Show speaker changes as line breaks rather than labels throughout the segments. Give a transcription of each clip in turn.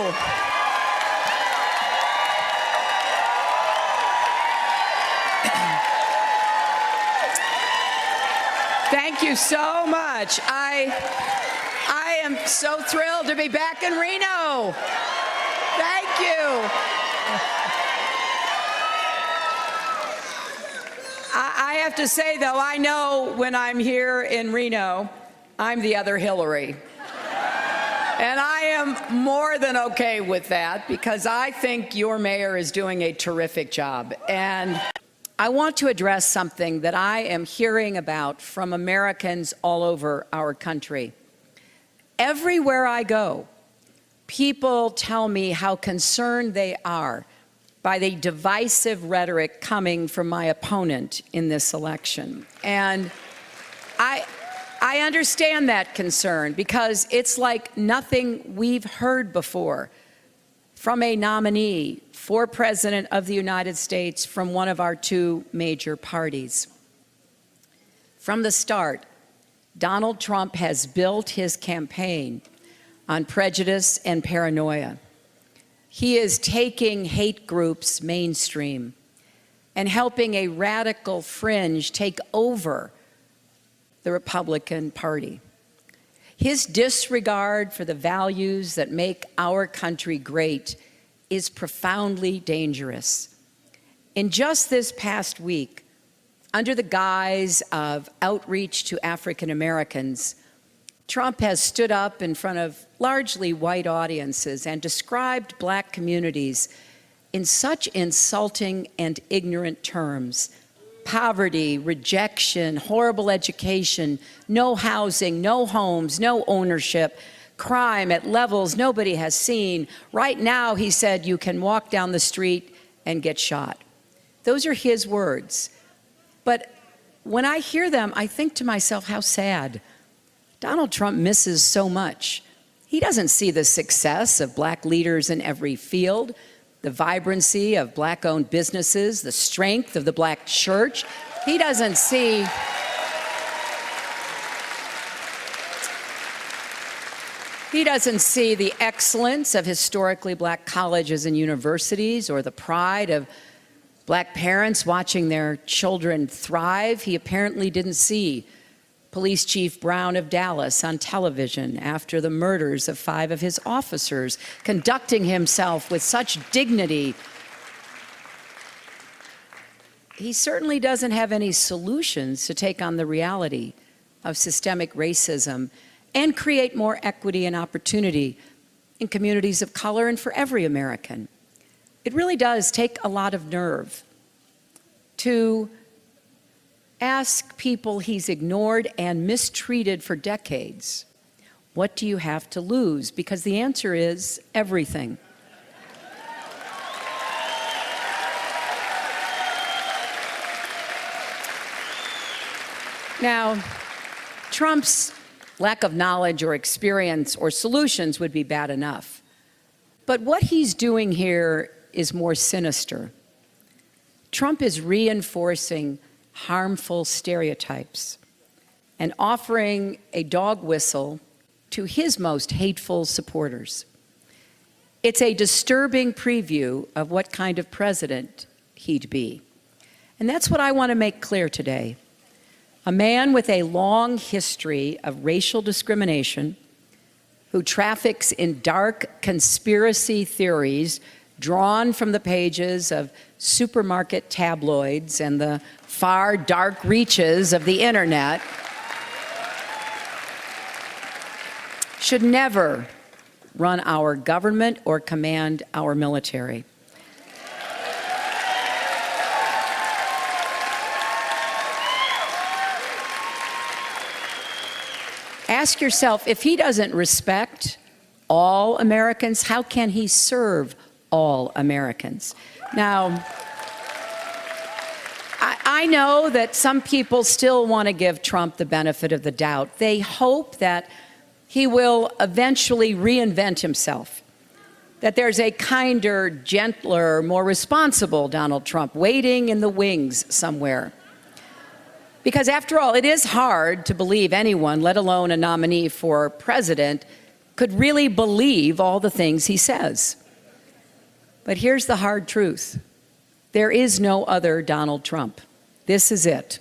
Reno. Thank you so much. I am so thrilled to be back in Reno. Thank you. I have to say, though, I know when I'm here in Reno, I'm the other Hillary. And I am more than okay with that because I think your mayor is doing a terrific job. And I want to address something that I am hearing about from Americans all over our country. Everywhere I go, people tell me how concerned they are by the divisive rhetoric coming from my opponent in this election. And I understand that concern because it's like nothing we've heard before from a nominee for President of the United States from one of our two major parties. From the start, Donald Trump has built his campaign on prejudice and paranoia. He is taking hate groups mainstream and helping a radical fringe take over the Republican Party. His disregard for the values that make our country great is profoundly dangerous. In just this past week, under the guise of outreach to African Americans, Trump has stood up in front of largely white audiences and described black communities in such insulting and ignorant terms: poverty, rejection, horrible education, no housing, no homes, no ownership, crime at levels nobody has seen. Right now, he said, you can walk down the street and get shot. Those are his words. But when I hear them, I think to myself, how sad. Donald Trump misses so much. He doesn't see the success of black leaders in every field, the vibrancy of black-owned businesses, the strength of the black church. He doesn't see the excellence of historically black colleges and universities or the pride of black parents watching their children thrive. He apparently didn't see Police Chief Brown of Dallas on television after the murders of 5 of his officers, conducting himself with such dignity. He certainly doesn't have any solutions to take on the reality of systemic racism and create more equity and opportunity in communities of color and for every American. It really does take a lot of nerve to ask people he's ignored and mistreated for decades, what do you have to lose? Because the answer is everything. Now, Trump's lack of knowledge or experience or solutions would be bad enough. But what he's doing here is more sinister. Trump is reinforcing harmful stereotypes and offering a dog whistle to his most hateful supporters. It's a disturbing preview of what kind of president he'd be. And that's what I want to make clear today. A man with a long history of racial discrimination, who traffics in dark conspiracy theories drawn from the pages of supermarket tabloids and the far dark reaches of the internet, should never run our government or command our military. Ask yourself, if he doesn't respect all Americans, how can he serve all Americans? Now, I know that some people still want to give Trump the benefit of the doubt. They hope that he will eventually reinvent himself, that there's a kinder, gentler, more responsible Donald Trump waiting in the wings somewhere. Because after all, it is hard to believe anyone, let alone a nominee for president, could really believe all the things he says. But here's the hard truth. There is no other Donald Trump. This is it.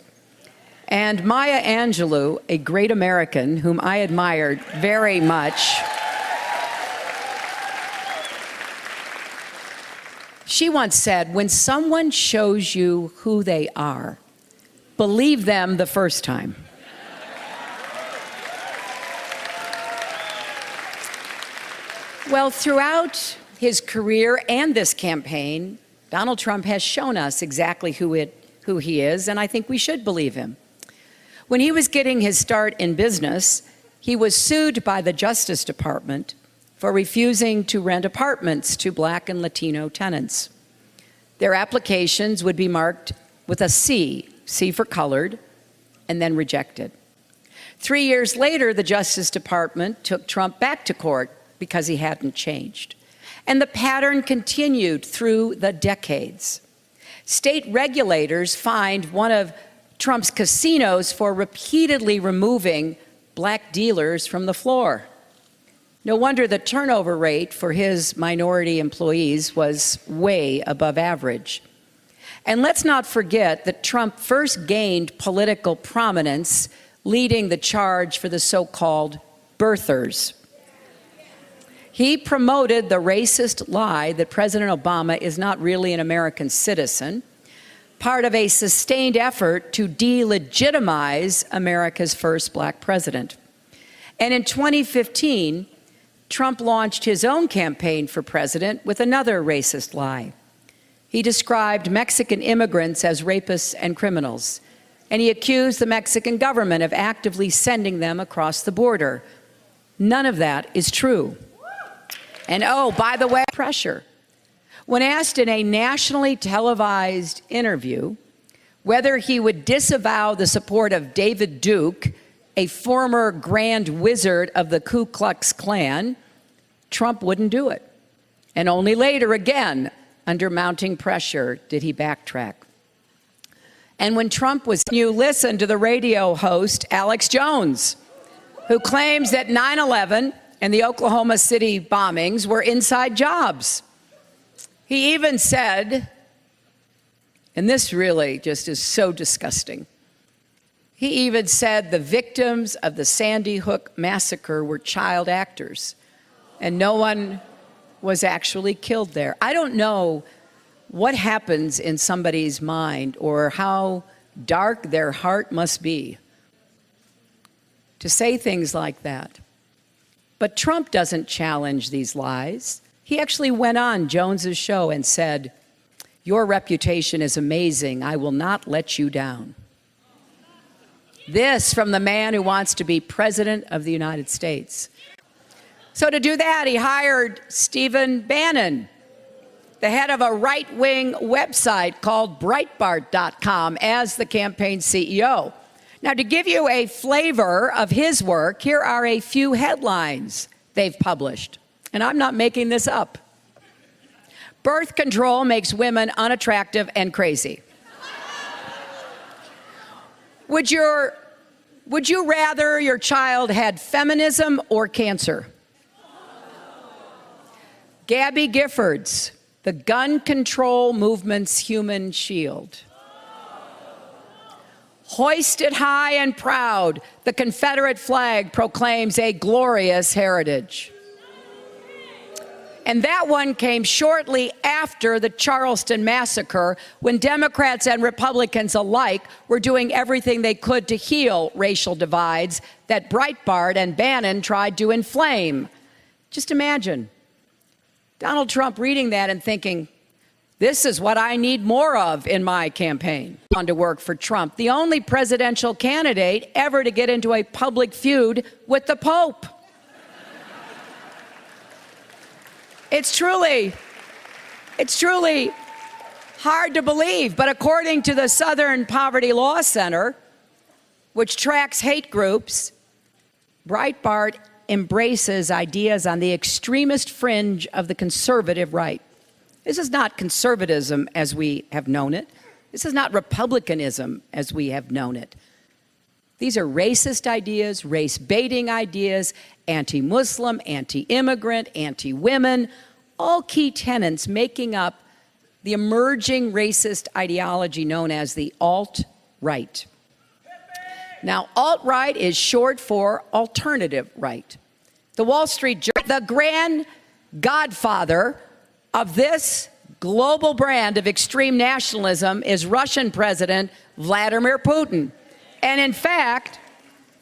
And Maya Angelou, a great American whom I admired very much, she once said, when someone shows you who they are, believe them the first time. Well, throughout his career and this campaign, Donald Trump has shown us exactly who he is, and I think we should believe him. When he was getting his start in business, he was sued by the Justice Department for refusing to rent apartments to Black and Latino tenants. Their applications would be marked with a C for colored, and then rejected. 3 years later, the Justice Department took Trump back to court because he hadn't changed. And the pattern continued through the decades. State regulators fined one of Trump's casinos for repeatedly removing Black dealers from the floor. No wonder the turnover rate for his minority employees was way above average. And let's not forget that Trump first gained political prominence leading the charge for the so-called birthers. He promoted the racist lie that President Obama is not really an American citizen, part of a sustained effort to delegitimize America's first Black president. And in 2015, Trump launched his own campaign for president with another racist lie. He described Mexican immigrants as rapists and criminals, and he accused the Mexican government of actively sending them across the border. None of that is true. And oh, by the way, pressure. When asked in a nationally televised interview whether he would disavow the support of Дэвиде Дюке, a former grand wizard of the Ku Klux Klan, Trump wouldn't do it. And only later, again, under mounting pressure, did he backtrack. And when Trump was, you listen to the radio host, Alexe Jones, who claims that 9/11 and the Oklahoma City bombings were inside jobs. He even said, and this really just is so disgusting, he even said the victims of the Sandy Hook massacre were child actors, and no one was actually killed there. I don't know what happens in somebody's mind or how dark their heart must be to say things like that. But Trump doesn't challenge these lies. He actually went on Jones's show and said, "Your reputation is amazing. I will not let you down." This from the man who wants to be president of the United States. So to do that, he hired Stephen Bannon, the head of a right-wing website called Breitbart.com, as the campaign CEO. Now, to give you a flavor of his work, here are a few headlines they've published. And I'm not making this up. Birth control makes women unattractive and crazy. Would you rather your child had feminism or cancer? Gabby Giffords, the gun control movement's human shield. Hoisted high and proud, the Confederate flag proclaims a glorious heritage. And that one came shortly after the Charleston massacre, when Democrats and Republicans alike were doing everything they could to heal racial divides that Breitbart and Bannon tried to inflame. Just imagine Donald Trump reading that and thinking, this is what I need more of in my campaign. On to work for Trump, the only presidential candidate ever to get into a public feud with the Pope. It's truly hard to believe, but according to the Southern Poverty Law Center, which tracks hate groups, Breitbart embraces ideas on the extremist fringe of the conservative right. This is not conservatism as we have known it. This is not republicanism as we have known it. These are racist ideas, race-baiting ideas, anti-Muslim, anti-immigrant, anti-women, all key tenets making up the emerging racist ideology known as the alt-right. Now, alt-right is short for alternative right. The Wall Street Journal, the grand godfather of this global brand of extreme nationalism is Russian President Vladimir Putin. And in fact,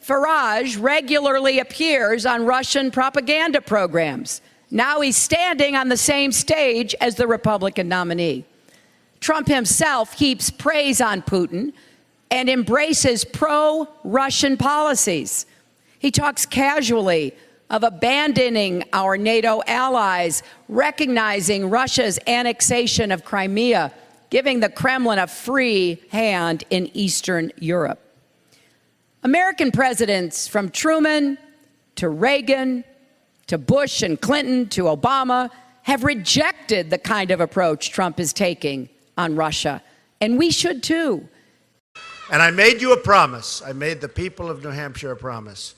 Farage regularly appears on Russian propaganda programs. Now he's standing on the same stage as the Republican nominee. Trump himself heaps praise on Putin and embraces pro-Russian policies. He talks casually of abandoning our NATO allies, recognizing Russia's annexation of Crimea, giving the Kremlin a free hand in Eastern Europe. American presidents from Truman to Reagan to Bush and Clinton to Obama have rejected the kind of approach Trump is taking on Russia, and we should too.
And I made you a promise. I made the people of New Hampshire a promise,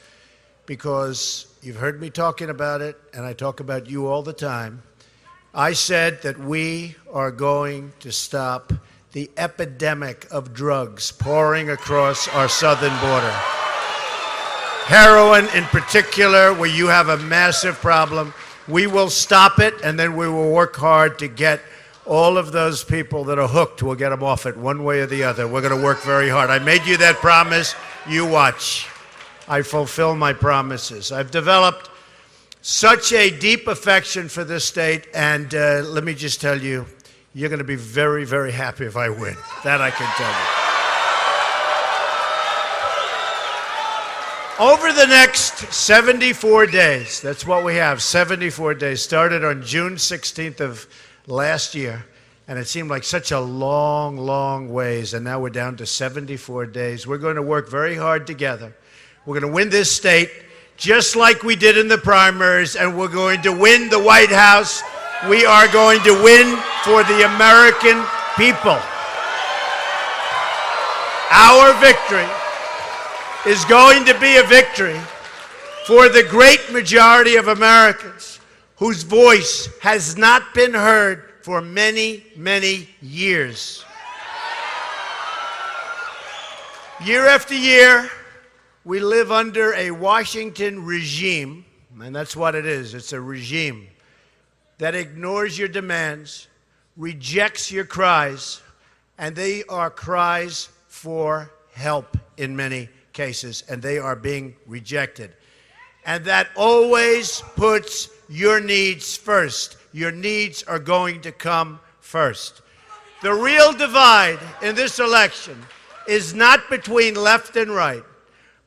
because you've heard me talking about it, and I talk about you all the time. I said that we are going to stop the epidemic of drugs pouring across our southern border. Heroin in particular, where you have a massive problem. We will stop it, and then we will work hard to get all of those people that are hooked. We'll get them off it one way or the other. We're going to work very hard. I made you that promise. You watch. I fulfill my promises. I've developed such a deep affection for this state, and let me just tell you, you're going to be very, very happy if I win. That I can tell you. Over the next 74 days, that's what we have, 74 days, started on June 16th of last year, and it seemed like such a long, long ways, and now we're down to 74 days. We're going to work very hard together. We're going to win this state just like we did in the primaries, and we're going to win the White House. We are going to win for the American people. Our victory is going to be a victory for the great majority of Americans whose voice has not been heard for many, many years. Year after year, we live under a Washington regime, and that's what it is. It's a regime that ignores your demands, rejects your cries, and they are cries for help in many cases, and they are being rejected. And that always puts your needs first. Your needs are going to come first. The real divide in this election is not between left and right,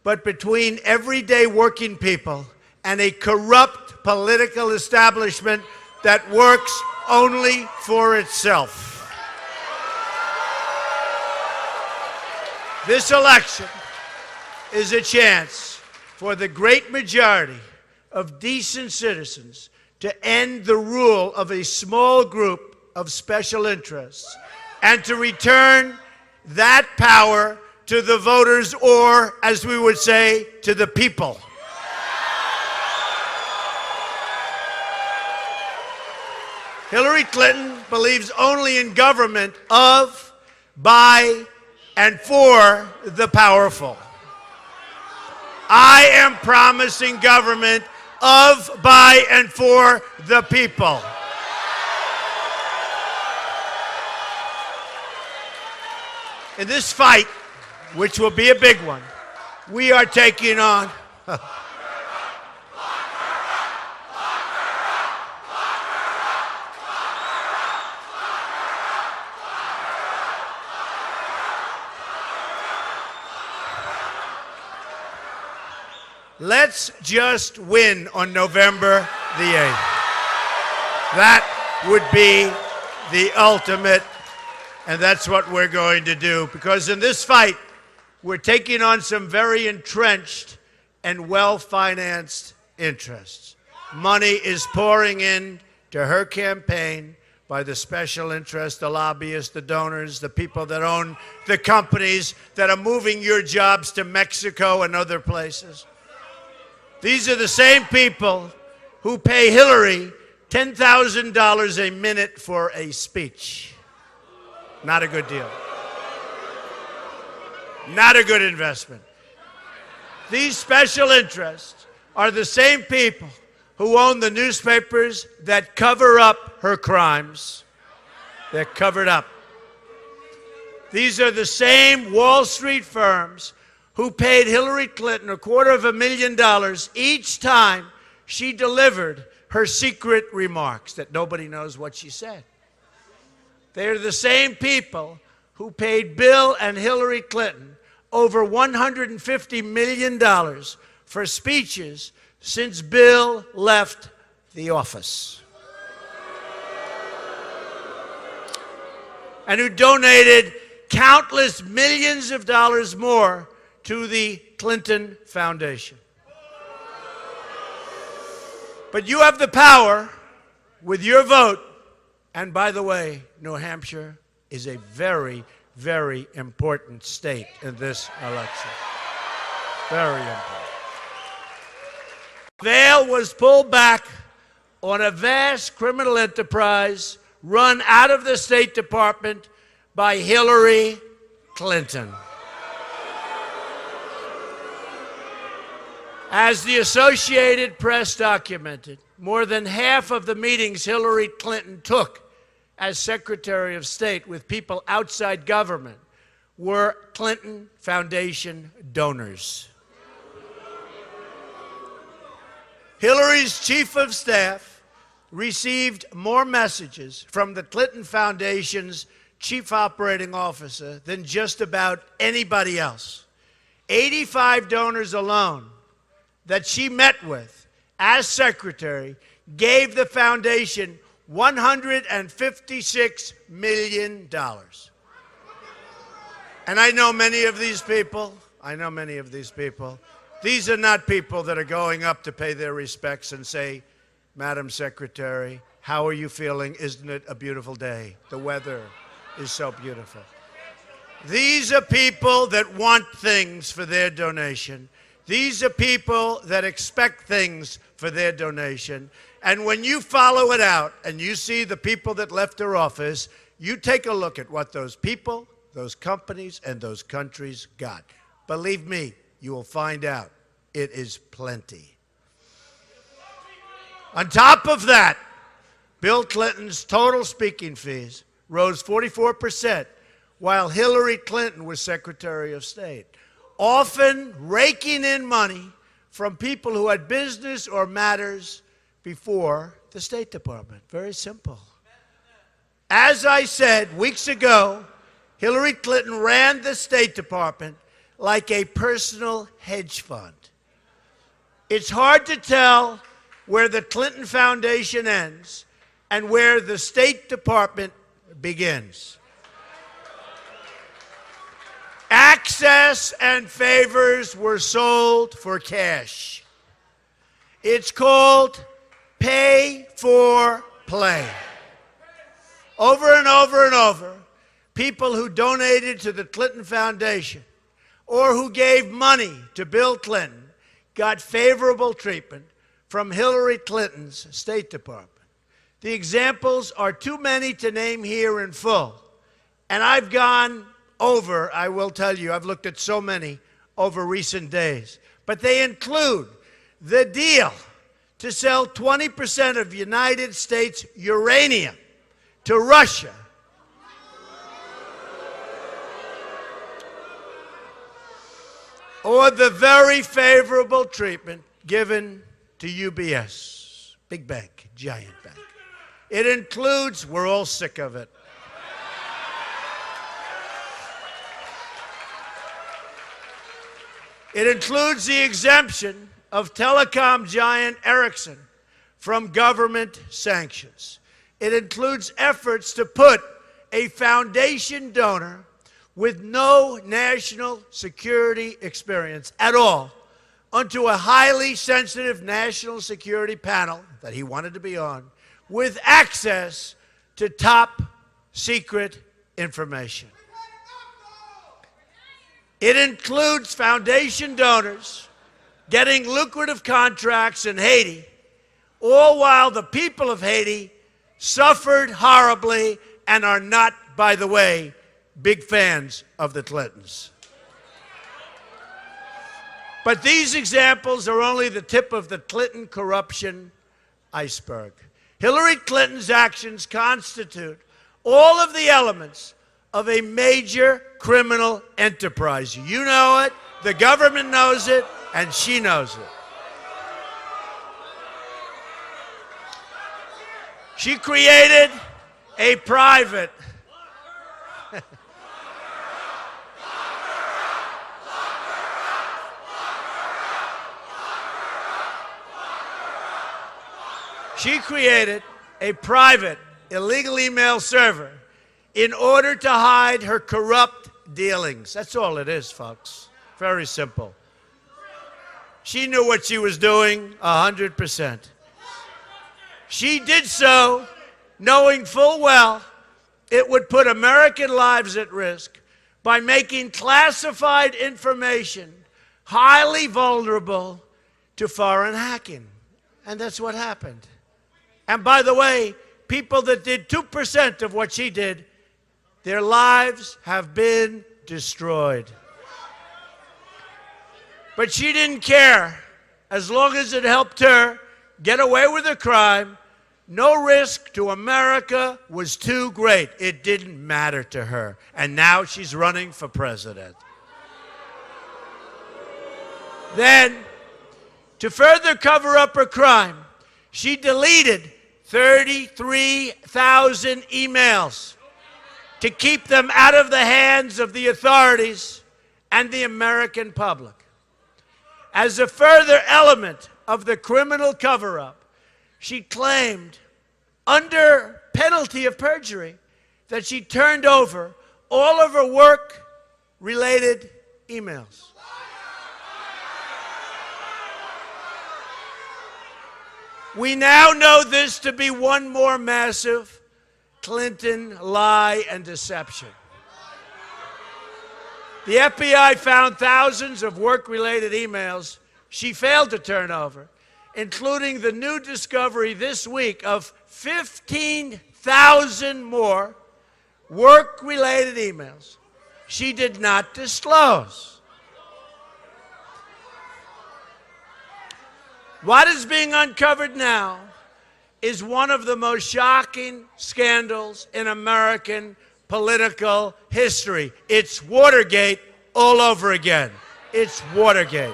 but between everyday working people and a corrupt political establishment that works only for itself. This election is a chance for the great majority of decent citizens to end the rule of a small group of special interests and to return that power to the voters, or, as we would say, to the people. Hillary Clinton believes only in government of, by, and for the powerful. I am promising government of, by, and for the people. In this fight, which will be a big one, we are taking on let's just win on November the 8th. That would be the ultimate, and that's what we're going to do. Because in this fight, we're taking on some very entrenched and well-financed interests. Money is pouring in to her campaign by the special interests, the lobbyists, the donors, the people that own the companies that are moving your jobs to Mexico and other places. These are the same people who pay Hillary $10,000 a minute for a speech. Not a good deal. Not a good investment. These special interests are the same people who own the newspapers that cover up her crimes. They're covered up. These are the same Wall Street firms who paid Hillary Clinton $250,000 each time she delivered her secret remarks that nobody knows what she said. They're the same people who paid Bill and Hillary Clinton over $150 million for speeches since Bill left the office, and who donated countless millions of dollars more to the Clinton Foundation. But you have the power with your vote, and by the way, New Hampshire is a very, very important state in this election. Very important. Veil was pulled back on a vast criminal enterprise run out of the State Department by Hillary Clinton. As the Associated Press documented, more than half of the meetings Hillary Clinton took as Secretary of State with people outside government were Clinton Foundation donors. Hillary's chief of staff received more messages from the Clinton Foundation's chief operating officer than just about anybody else. 85 donors alone that she met with as secretary gave the foundation $156 million. And I know many of these people. These are not people that are going up to pay their respects and say, Madam Secretary, how are you feeling? Isn't it a beautiful day? The weather is so beautiful. These are people that want things for their donation. These are people that expect things for their donation. And when you follow it out and you see the people that left her office, you take a look at what those people, those companies, and those countries got. Believe me, you will find out it is plenty. On top of that, Bill Clinton's total speaking fees rose 44% while Hillary Clinton was Secretary of State, often raking in money from people who had business or matters before the State Department. Very simple. As I said weeks ago, Hillary Clinton ran the State Department like a personal hedge fund. It's hard to tell where the Clinton Foundation ends and where the State Department begins. Access and favors were sold for cash. It's called pay for play. Over and over and over, people who donated to the Clinton Foundation or who gave money to Bill Clinton got favorable treatment from Hillary Clinton's State Department. The examples are too many to name here in full. And I've gone over, I will tell you, I've looked at so many over recent days. But they include the deal to sell 20% of United States uranium to Russia. Or the very favorable treatment given to UBS, big bank, giant bank. It includes, we're all sick of it. It includes the exemption of telecom giant Ericsson from government sanctions. It includes efforts to put a foundation donor with no national security experience at all onto a highly sensitive national security panel that he wanted to be on with access to top secret information. It includes foundation donors getting lucrative contracts in Haiti, all while the people of Haiti suffered horribly and are not, by the way, big fans of the Clintons. But these examples are only the tip of the Clinton corruption iceberg. Hillary Clinton's actions constitute all of the elements of a major criminal enterprise. You know it, the government knows it, and she knows it. She created a private illegal email server in order to hide her corrupt dealings. That's all it is, folks. Very simple. She knew what she was doing 100%. She did so knowing full well it would put American lives at risk by making classified information highly vulnerable to foreign hacking. And that's what happened. And by the way, people that did 2% of what she did, their lives have been destroyed. But she didn't care. As long as it helped her get away with her crime, no risk to America was too great. It didn't matter to her. And now she's running for president. Then, to further cover up her crime, she deleted 33,000 emails to keep them out of the hands of the authorities and the American public. As a further element of the criminal cover-up, she claimed, under penalty of perjury, that she turned over all of her work-related emails. We now know this to be one more massive Clinton lie and deception. The FBI found thousands of work-related emails she failed to turn over, including the new discovery this week of 15,000 more work-related emails she did not disclose. What is being uncovered now is one of the most shocking scandals in American political history. It's Watergate all over again. It's Watergate.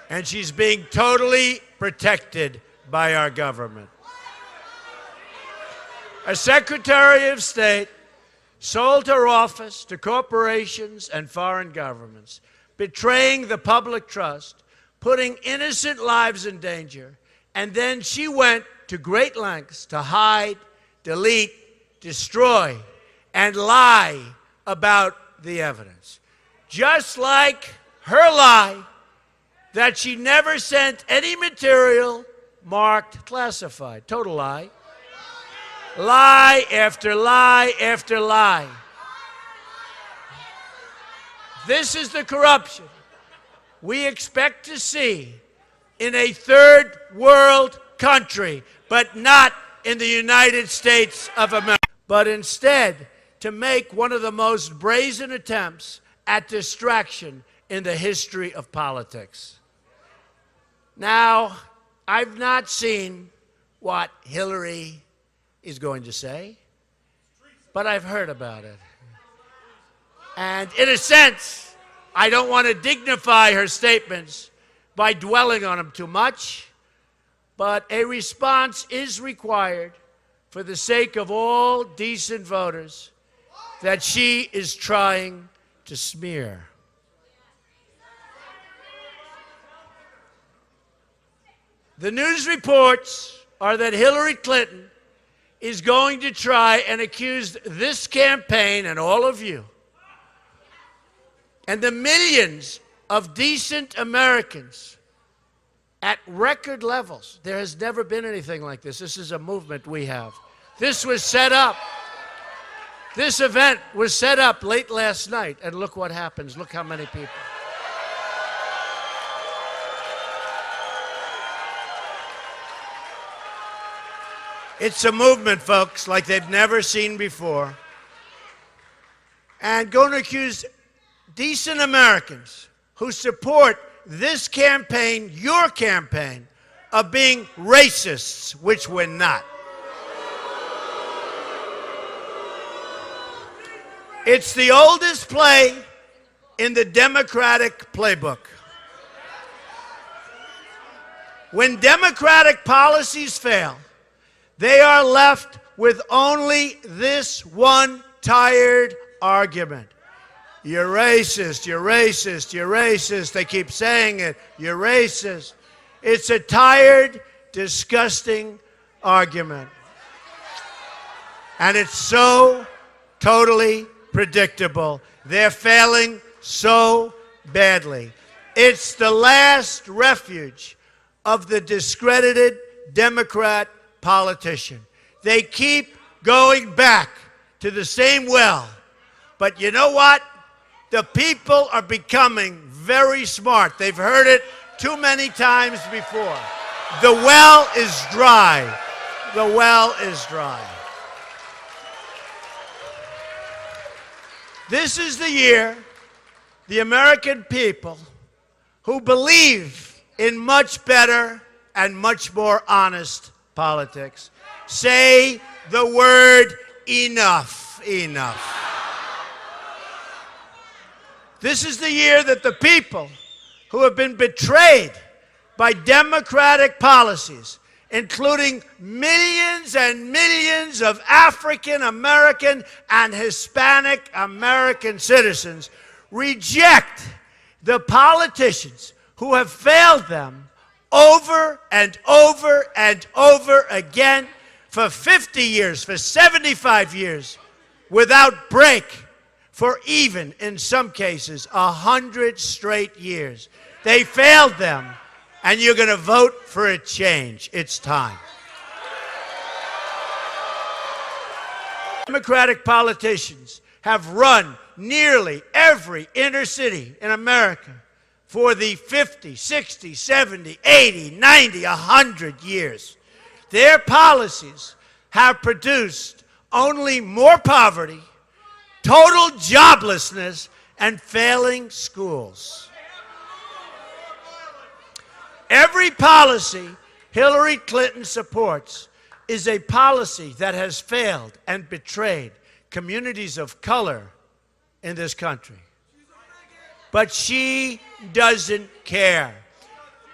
And she's being totally protected by our government. A Secretary of State sold her office to corporations and foreign governments, betraying the public trust, putting innocent lives in danger, and then she went to great lengths to hide, delete, destroy, and lie about the evidence. Just like her lie that she never sent any material marked classified. Total lie. Lie after lie after lie. This is the corruption we expect to see in a third world country, but not in the United States of America. But instead, to make one of the most brazen attempts at distraction in the history of politics. Now, I've not seen what Hillary is going to say, but I've heard about it. And in a sense, I don't want to dignify her statements by dwelling on them too much, but a response is required for the sake of all decent voters that she is trying to smear. The news reports are that Hillary Clinton is going to try and accuse this campaign and all of you and the millions of decent Americans at record levels. There has never been anything like this. This is a movement we have. This was set up. This event was set up late last night, and look what happens. Look how many people. It's a movement, folks, like they've never seen before. And going to accuse decent Americans who support this campaign, your campaign, of being racists, which we're not. It's the oldest play in the Democratic playbook. When Democratic policies fail, they are left with only this one tired argument. You're racist, you're racist, you're racist. They keep saying it, you're racist. It's a tired, disgusting argument. And it's so totally predictable. They're failing so badly. It's the last refuge of the discredited Democrat politician. They keep going back to the same well. But you know what? The people are becoming very smart. They've heard it too many times before. The well is dry. The well is dry. This is the year the American people who believe in much better and much more honest politics say the word enough, enough. This is the year that the people who have been betrayed by Democratic policies, including millions and millions of African American and Hispanic American citizens, reject the politicians who have failed them over and over and over again for 50 years, for 75 years, without break, for even, in some cases, 100 straight years. They failed them, and you're going to vote for a change. It's time. Democratic politicians have run nearly every inner city in America for the 50, 60, 70, 80, 90, 100 years. Their policies have produced only more poverty, total joblessness, and failing schools. Every policy Hillary Clinton supports is a policy that has failed and betrayed communities of color in this country. But she doesn't care.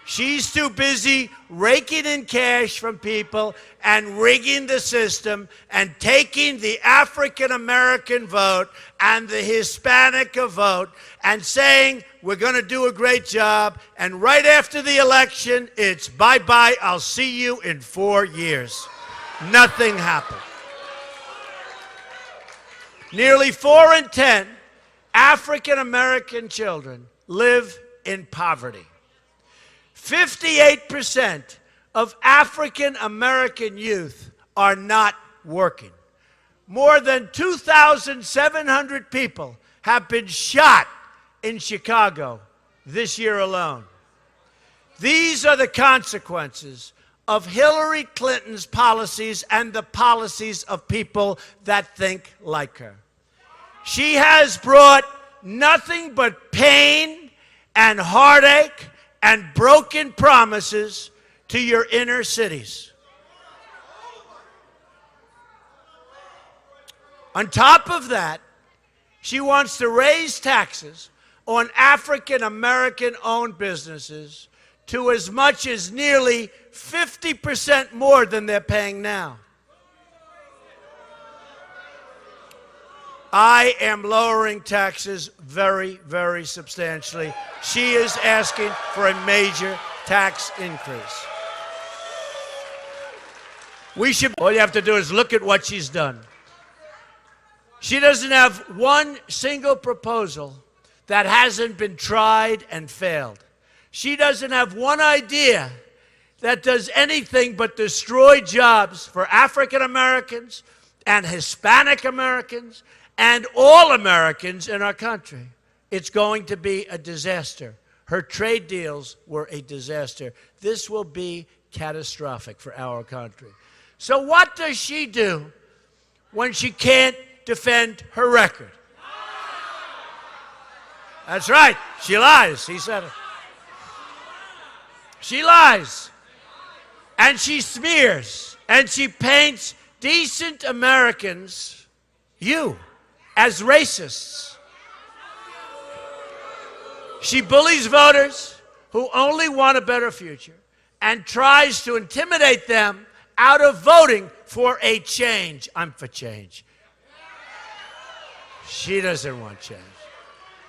She's too busy raking in cash from people and rigging the system and taking the African American vote and the Hispanic vote and saying, we're going to do a great job. And right after the election, it's bye-bye, I'll see you in 4 years. Nothing happened. Nearly 4 in 10 African American children live in poverty. 58% of African American youth are not working. More than 2,700 people have been shot in Chicago this year alone. These are the consequences of Hillary Clinton's policies and the policies of people that think like her. She has brought nothing but pain and heartache and broken promises to your inner cities. On top of that, she wants to raise taxes on African American owned businesses to as much as nearly 50% more than they're paying now. I am lowering taxes very, very substantially. She is asking for a major tax increase. All you have to do is look at what she's done. She doesn't have one single proposal that hasn't been tried and failed. She doesn't have one idea that does anything but destroy jobs for African Americans and Hispanic Americans and all Americans in our country. It's going to be a disaster. Her trade deals were a disaster. This will be catastrophic for our country. So what does she do when she can't defend her record? That's right. She lies. He said it. She lies. And she smears. And she paints decent Americans, you, as racists. She bullies voters who only want a better future and tries to intimidate them out of voting for a change. I'm for change. She doesn't want change.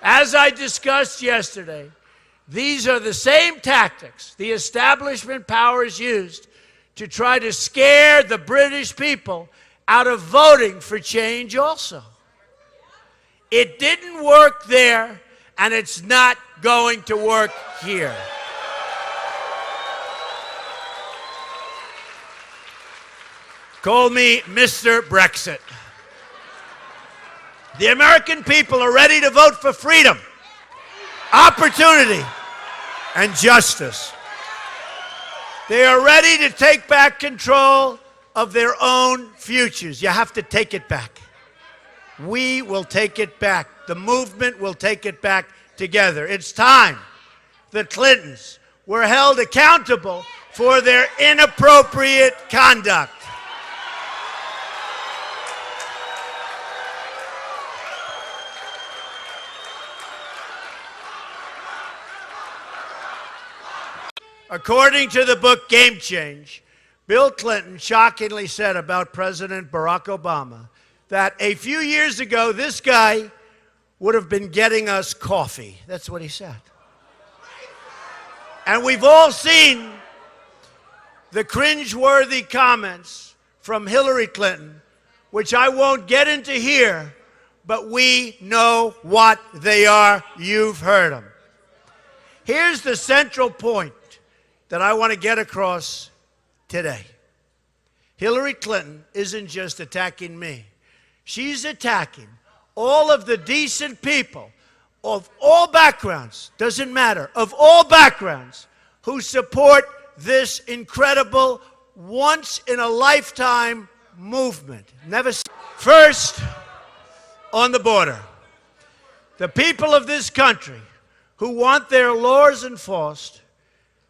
As I discussed yesterday, these are the same tactics the establishment powers used to try to scare the British people out of voting for change also. It didn't work there, and it's not going to work here. Call me Mr. Brexit. The American people are ready to vote for freedom, opportunity, and justice. They are ready to take back control of their own futures. You have to take it back. We will take it back. The movement will take it back together. It's time. The Clintons were held accountable for their inappropriate conduct. According to the book Game Change, Bill Clinton shockingly said about President Barack Obama that a few years ago, this guy would have been getting us coffee. That's what he said. And we've all seen the cringeworthy comments from Hillary Clinton, which I won't get into here, but we know what they are. You've heard them. Here's the central point that I want to get across today. Hillary Clinton isn't just attacking me. She's attacking all of the decent people of all backgrounds, doesn't matter, of all backgrounds, who support this incredible, once-in-a-lifetime movement. Never seen. First, on the border, the people of this country who want their laws enforced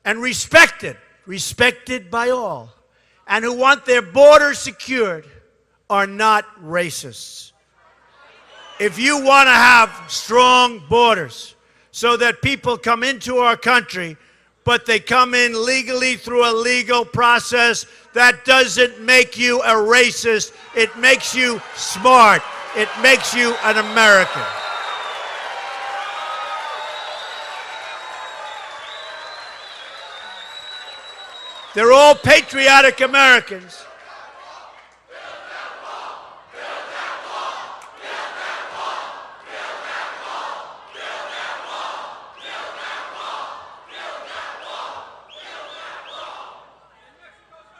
and respected by all, and who want their border secured are not racists. If you want to have strong borders so that people come into our country, but they come in legally through a legal process, that doesn't make you a racist. It makes you smart. It makes you an American. They're all patriotic Americans.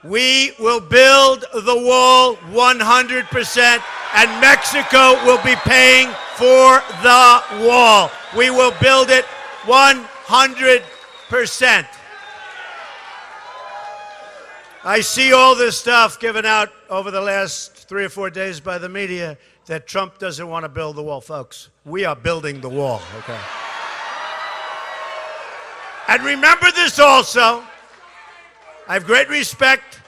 We will build the wall 100%, and Mexico will be paying for the wall. We will build it 100%. I see all this stuff given out over the last 3 or 4 days by the media that Trump doesn't want to build the wall. Folks, we are building the wall, okay? And remember this also. I have great respect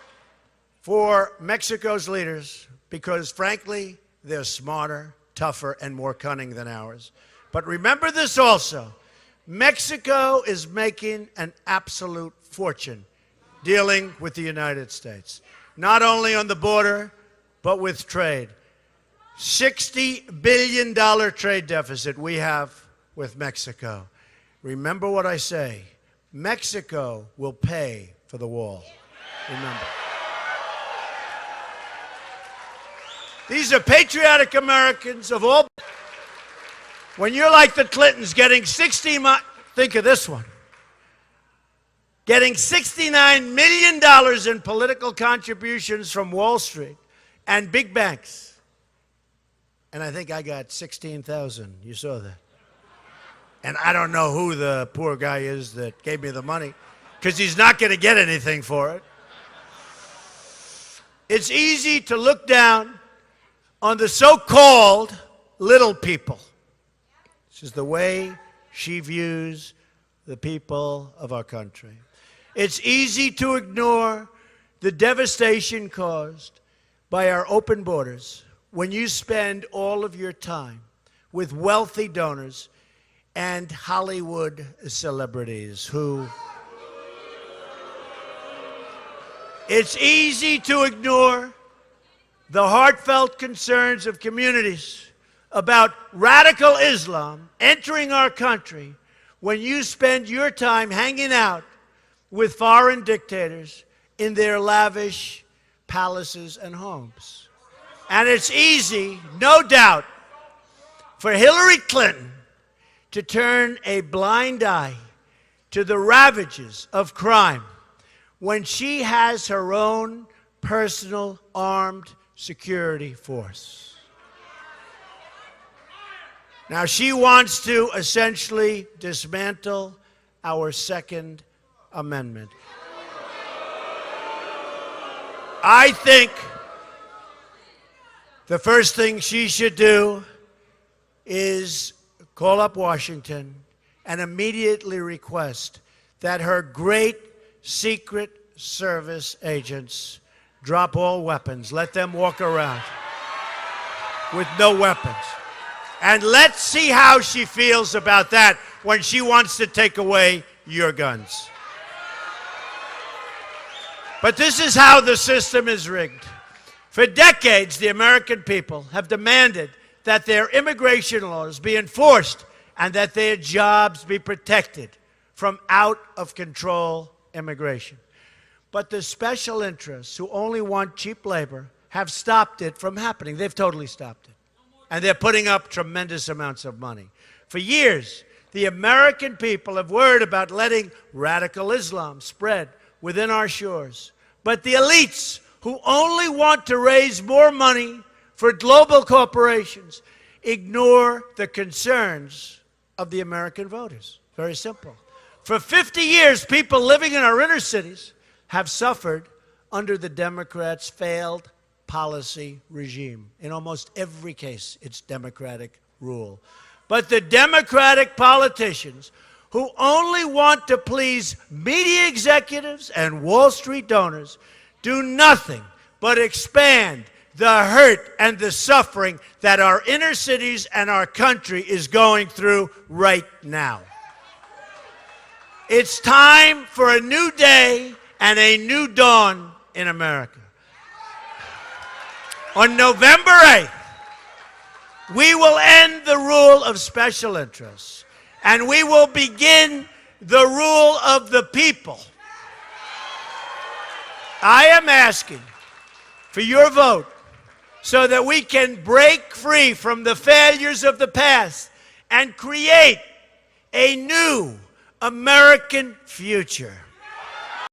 for Mexico's leaders because, frankly, they're smarter, tougher, and more cunning than ours. But remember this also. Mexico is making an absolute fortune dealing with the United States, not only on the border, but with trade. $60 billion trade deficit we have with Mexico. Remember what I say. Mexico will pay for the wall. Remember. These are patriotic Americans of all. When you're like the Clintons getting 60 miles, think of this one. getting $69 million in political contributions from Wall Street and big banks. And I think I got 16,000. You saw that. And I don't know who the poor guy is that gave me the money, because he's not going to get anything for it. It's easy to look down on the so-called little people. This is the way she views the people of our country. It's easy to ignore the devastation caused by our open borders when you spend all of your time with wealthy donors and Hollywood celebrities who... It's easy to ignore the heartfelt concerns of communities about radical Islam entering our country when you spend your time hanging out with foreign dictators in their lavish palaces and homes. And it's easy, no doubt, for Hillary Clinton to turn a blind eye to the ravages of crime when she has her own personal armed security force. Now, she wants to essentially dismantle our Second Amendment. I think the first thing she should do is call up Washington and immediately request that her great Secret Service agents drop all weapons. Let them walk around with no weapons. And let's see how she feels about that when she wants to take away your guns. But this is how the system is rigged. For decades, the American people have demanded that their immigration laws be enforced and that their jobs be protected from out-of-control immigration. But the special interests who only want cheap labor have stopped it from happening. They've totally stopped it. And they're putting up tremendous amounts of money. For years, the American people have worried about letting radical Islam spread within our shores. But the elites who only want to raise more money for global corporations ignore the concerns of the American voters. Very simple. For 50 years, people living in our inner cities have suffered under the Democrats' failed policy regime. In almost every case, it's Democratic rule. But the Democratic politicians who only want to please media executives and Wall Street donors do nothing but expand the hurt and the suffering that our inner cities and our country is going through right now. It's time for a new day and a new dawn in America. On November 8th, we will end the rule of special interests, and we will begin the rule of the people. I am asking for your vote so that we can break free from the failures of the past and create a new American future.